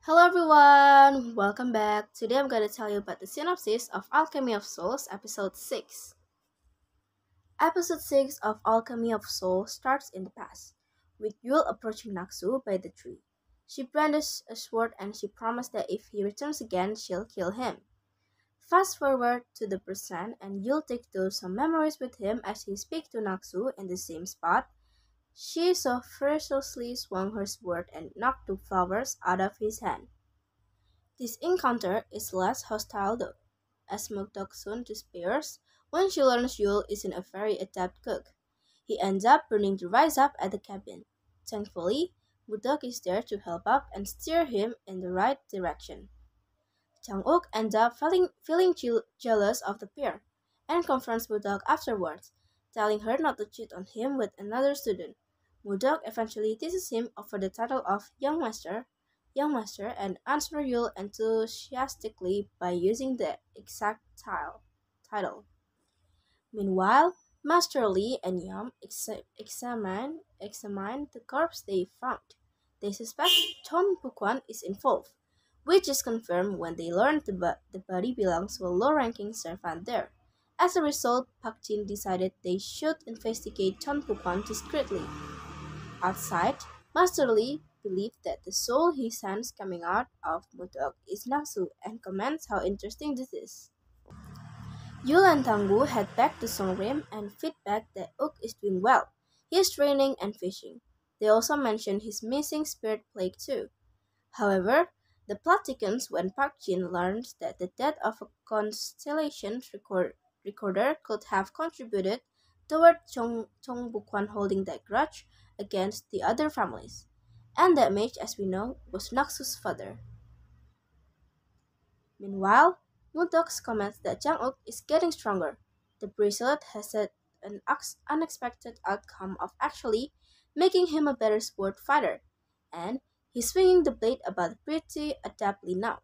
Hello everyone, welcome back. Today I'm going to tell you about the synopsis of Alchemy of Souls, episode 6. Episode 6 of Alchemy of Souls starts in the past, with Yule approaching Naksu by the tree. She brandishes a sword and she promised that if he returns again, she'll kill him. Fast forward to the present and Yule takes those some memories with him as he speaks to Naksu in the same spot. She so ferociously swung her sword and knocked two flowers out of his hand. This encounter is less hostile though, as Mukdok soon despairs when she learns Yule isn't a very adept cook. He ends up burning the rice up at the cabin. Thankfully, Mukdok is there to help out and steer him in the right direction. Chang-uk ends up feeling jealous of the pair and confronts Mukdok afterwards, telling her not to cheat on him with another student. Mukdok eventually teases him over the title of young master, and answers Yule enthusiastically by using the exact title. Meanwhile, Master Lee and Yum examine the corpse they found. They suspect Chon Bukwan is involved, which is confirmed when they learn the body belongs to a low-ranking servant there. As a result, Pak Jin decided they should investigate Chon Bukwan discreetly. Outside, Master Lee believed that the soul he sends coming out of Mudok is Naksu and comments how interesting this is. Yul and Tanggu head back to Songrim and feedback that Uk is doing well. He is training and fishing. They also mention his missing spirit plague too. However, the plot thickens when Park Jin learns that the death of a constellation recorder could have contributed toward Chong Bukwan holding that grudge against the other families. And that mage, as we know, was Naksu's father. Meanwhile, Mudok's comments that Jang-uk is getting stronger. The bracelet has had an unexpected outcome of actually making him a better sword fighter, and he's swinging the blade about pretty adeptly now.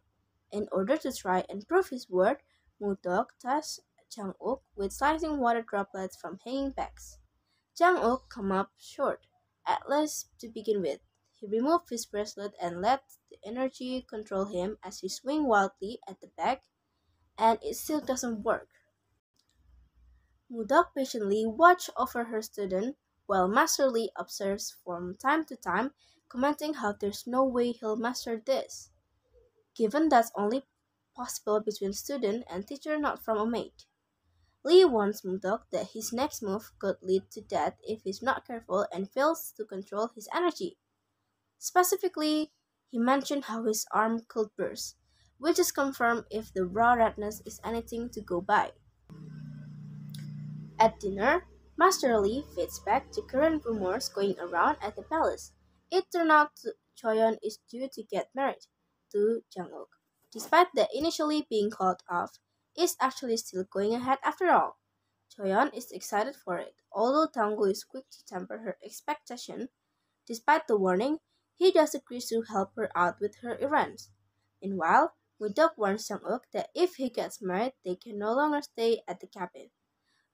In order to try and prove his word, Mudok tests Jang-uk with slicing water droplets from hanging bags. Jang-uk come up short, at least to begin with. He removed his bracelet and let the energy control him as he swings wildly at the bag, and it still doesn't work. Mudok patiently watches over her student while Master Lee observes from time to time, commenting how there's no way he'll master this, given that's only possible between student and teacher, not from a mate. Lee warns Mudok that his next move could lead to death if he's not careful and fails to control his energy. Specifically, he mentioned how his arm could burst, which is confirmed if the raw redness is anything to go by. At dinner, Master Lee feeds back to current rumors going around at the palace. It turned out Choyeon is due to get married to Jang-uk. Despite that initially being called off, it's actually still going ahead after all. Choyeon is excited for it, although Tanggu is quick to temper her expectation. Despite the warning, he does agree to help her out with her errands. Meanwhile, Mudok warns Jang-uk that if he gets married, they can no longer stay at the cabin.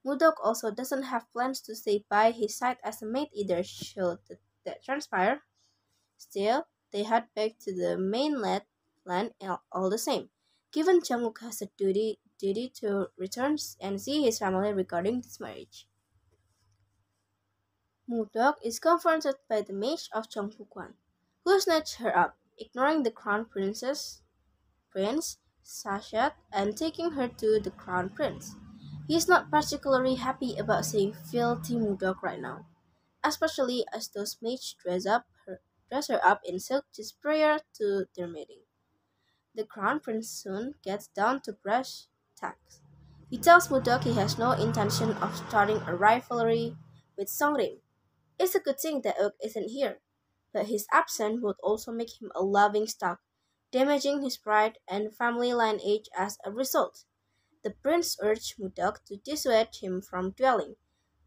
Mudok also doesn't have plans to stay by his side as a mate either should that transpire. Still, they head back to the mainland land all the same, given Jang-uk has a duty to return and see his family regarding this marriage. Mudok is confronted by the mage of Chongpukwan, who snatched her up, ignoring the crown prince, Sashat, and taking her to the crown prince. He is not particularly happy about seeing filthy Mudok right now, especially as those mages dress her up in silk just prior to their meeting. The crown prince soon gets down to brass tacks. He tells Mudok he has no intention of starting a rivalry with Songrim. It's a good thing that Uk isn't here, but his absence would also make him a laughing stock, damaging his pride and family lineage as a result. The prince urged Mudok to dissuade him from dueling,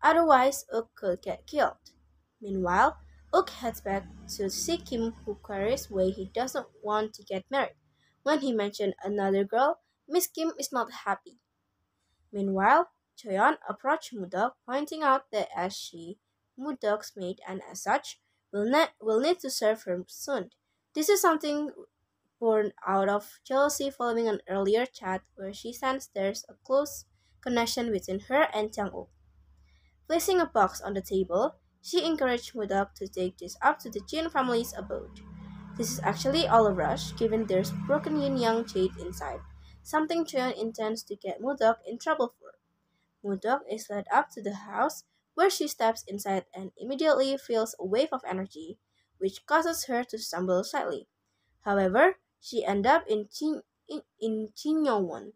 otherwise Uk could get killed. Meanwhile, Uk heads back to see Kim, who carries way he doesn't want to get married. When he mentioned another girl, Miss Kim is not happy. Meanwhile, Choyeon approached Mudok, pointing out that as she, Mudok's maid and as such, will need to serve her soon. This is something born out of jealousy following an earlier chat where she sensed there's a close connection between her and Chang-ok. Placing a box on the table, she encouraged Mudok to take this up to the Jin family's abode. This is actually all a rush, given there's broken yin-yang jade inside, something Chun intends to get Mudok in trouble for. Mudok is led up to the house, where she steps inside and immediately feels a wave of energy, which causes her to stumble slightly. However, she ends up in Chinyowon,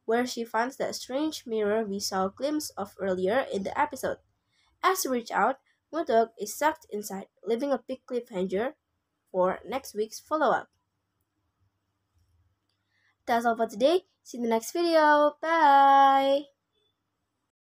where she finds that strange mirror we saw a glimpse of earlier in the episode. As she reaches out, Mudok is sucked inside, leaving a big cliffhanger for next week's follow-up. That's all for today. See you in the next video. Bye!